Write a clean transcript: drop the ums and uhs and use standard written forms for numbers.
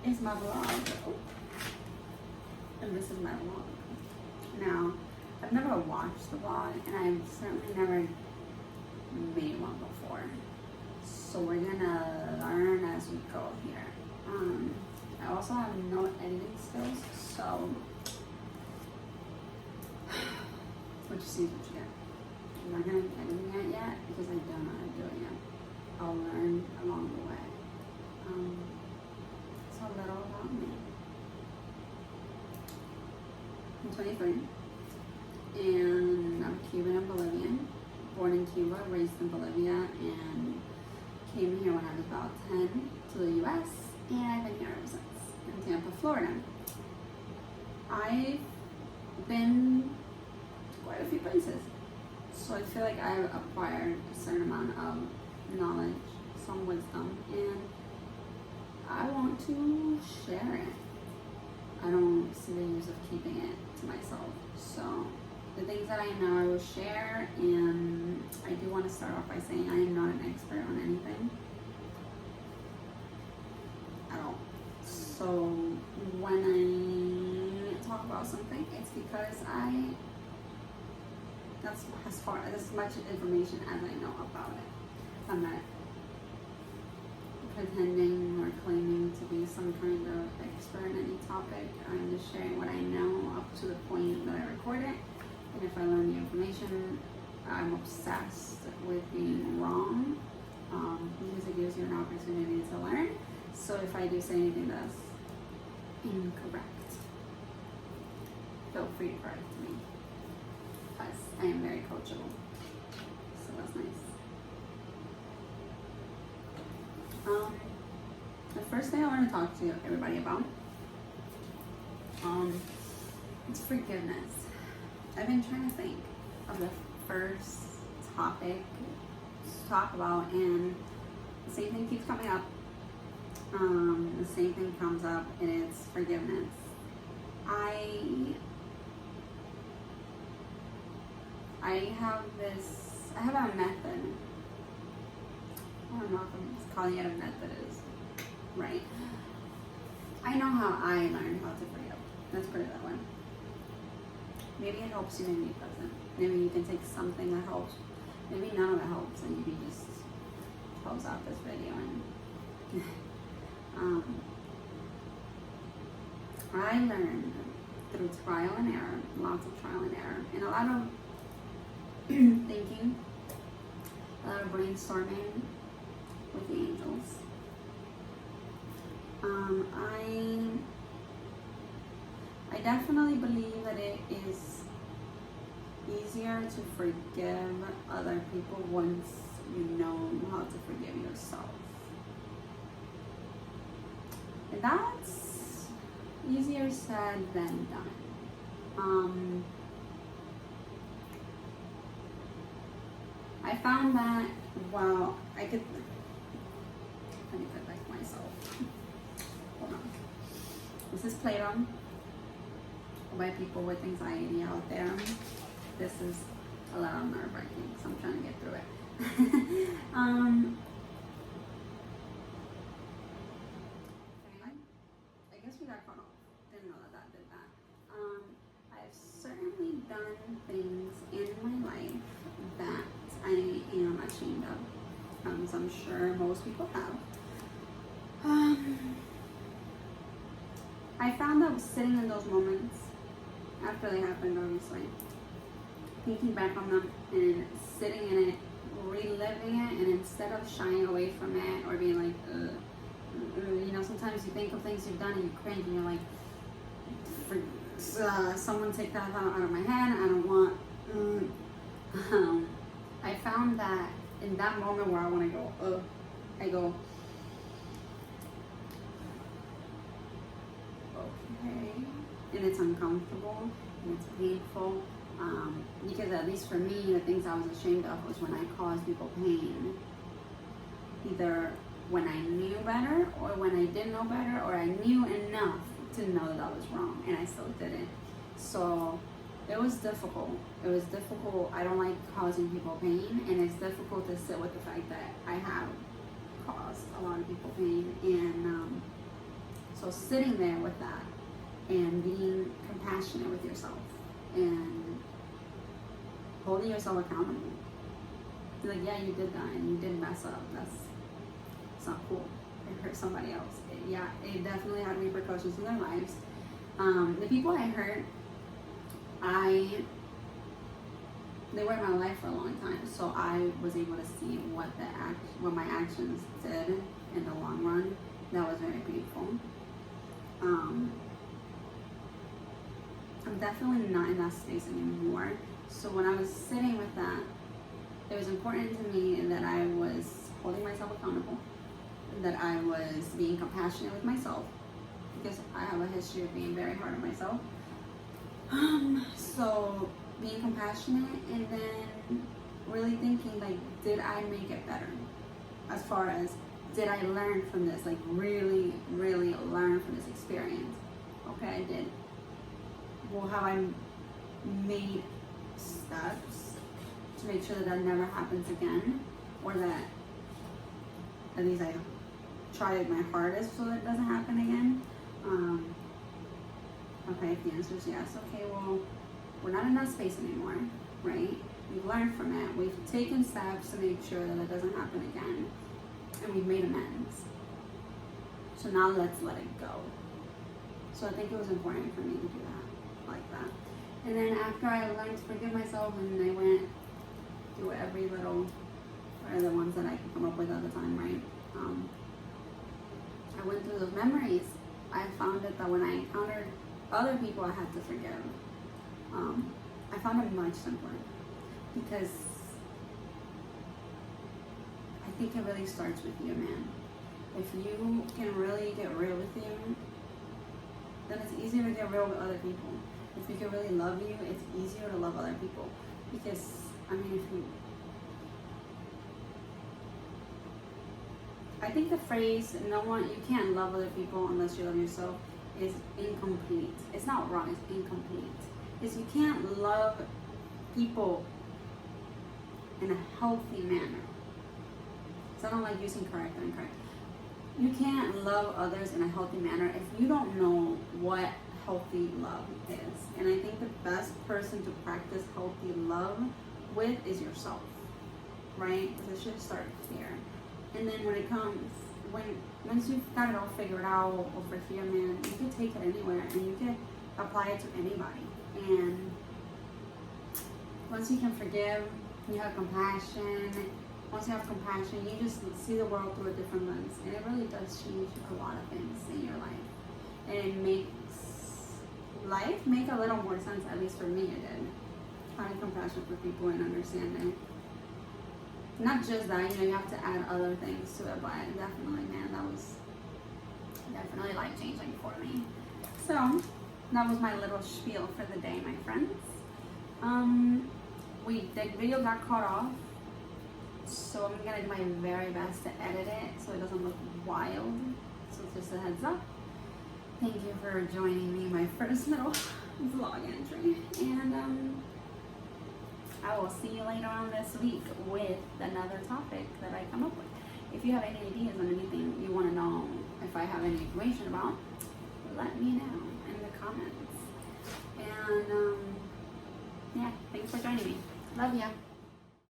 is my vlog. Oh. And this is my vlog. Now, I've never watched the vlog, and I've certainly never made one before. So we're gonna learn as we go here. I also have no editing skills, so what you see is what you get. I'm not gonna be editing it yet because I don't know how to do it yet. I'll learn along the way. So a little about me. I'm 23 and I'm Cuban and Bolivian. Born in Cuba, raised in Bolivia, and came here when I was about 10 to the US, and I've been here ever since, in Tampa, Florida. I've been to quite a few places, so I feel like I've acquired a certain amount of knowledge, some wisdom, and I want to share it. I don't see the use of keeping it to myself. So the things that I know I will share, and I do want to start off by saying I am not an expert on anything at all. So when I talk about something, it's because that's as much information as I know about it. I'm not pretending or claiming to be some kind of expert in any topic. I'm just sharing what I know up to the point that I record it. And if I learn the information, I'm obsessed with being wrong, because it gives you an opportunity to learn. So if I do say anything that's incorrect, feel free to correct me, because I am very coachable. So that's nice. The first thing I want to talk to everybody about, is forgiveness. I've been trying to think of the first topic to talk about, and the same thing keeps coming up. The same thing comes up, and it's forgiveness. I have a method. I don't know if I'm just calling it a method is right. I know how I learned how to forgive. Let's put it that way. Maybe it helps you, maybe it doesn't. Maybe you can take something that helps. Maybe none of it helps, and you can just close out this video. And I learned through trial and error, lots of trial and error, and a lot of thinking, a lot of brainstorming with the angels. I definitely believe that it is easier to forgive other people once you know how to forgive yourself. And that's easier said than done. I found that while let me put back myself. Hold on. This is Plato by people with anxiety out there. This is a little nerve-wracking, so I'm trying to get through it. I guess we got cut off. Didn't know that did that. I've certainly done things in my life that I am ashamed of. As I'm sure most people have. I found that sitting in those moments after they happened, obviously, thinking back on them and sitting in it, reliving it, and instead of shying away from it or being like, you know, sometimes you think of things you've done and you cringe and you're like, someone take that out of my head. I don't want. I found that in that moment where I want to go, I go, okay, and it's uncomfortable and it's painful, because at least for me, the things I was ashamed of was when I caused people pain, either when I knew better or when I didn't know better, or I knew enough to know that I was wrong and I still didn't. So it was difficult. I don't like causing people pain, and it's difficult to sit with the fact that I have caused a lot of people pain. And So sitting there with that and being compassionate with yourself and holding yourself accountable. Be like, yeah, you did that and you did mess up. It's not cool. It hurt somebody else. It definitely had repercussions in their lives. The people I hurt, they were in my life for a long time, so I was able to see what my actions did in the long run. That was very painful. I'm definitely not in that space anymore. So when I was sitting with that, it was important to me that I was holding myself accountable, that I was being compassionate with myself, because I have a history of being very hard on myself. So being compassionate, and then really thinking, like, did I make it better? As far as, did I learn from this? Like, really, really learn from this experience? Okay, I did. Well, have I made steps to make sure that that never happens again? Or that at least I tried my hardest so that it doesn't happen again? Okay, if the answer is yes, okay, well, we're not in that space anymore, right? We've learned from it. We've taken steps to make sure that it doesn't happen again. And we've made amends. So now let's let it go. So I think it was important for me to do that, like that. And then after I learned to forgive myself, and I went through every little, or the ones that I could come up with at the time, right? I went through those memories. I found it that when I encountered other people I had to forgive, I found it much simpler, because I think it really starts with you, man. If you can really get real with you, then it's easier to get real with other people. If you can really love you, it's easier to love other people. Because, I mean, I think the phrase, you can't love other people unless you love yourself, is incomplete. It's not wrong, it's incomplete. Is you can't love people in a healthy manner. So I don't like using correct or incorrect. You can't love others in a healthy manner if you don't know what healthy love is. And I think the best person to practice healthy love with is yourself, right? Because it should start here. And then when it comes, once you've got it all figured out over here, man, you can take it anywhere and you can apply it to anybody. And once you can forgive, you have compassion. Once you have compassion, you just see the world through a different lens. And it really does change a lot of things in your life. And it makes life make a little more sense, at least for me it did. Having compassion for people and understanding. Not just that, you have to add other things to it, but definitely, man, that was definitely life-changing for me. So, that was my little spiel for the day, my friends. The video got cut off, so I'm gonna do my very best to edit it so it doesn't look wild. So just a heads up. Thank you for joining me, my first little vlog entry, and I will see you later on this week with another topic that I come up with. If you have any ideas on anything you want to know, if I have any information about, let me know in the comments. And yeah, thanks for joining me. Love ya.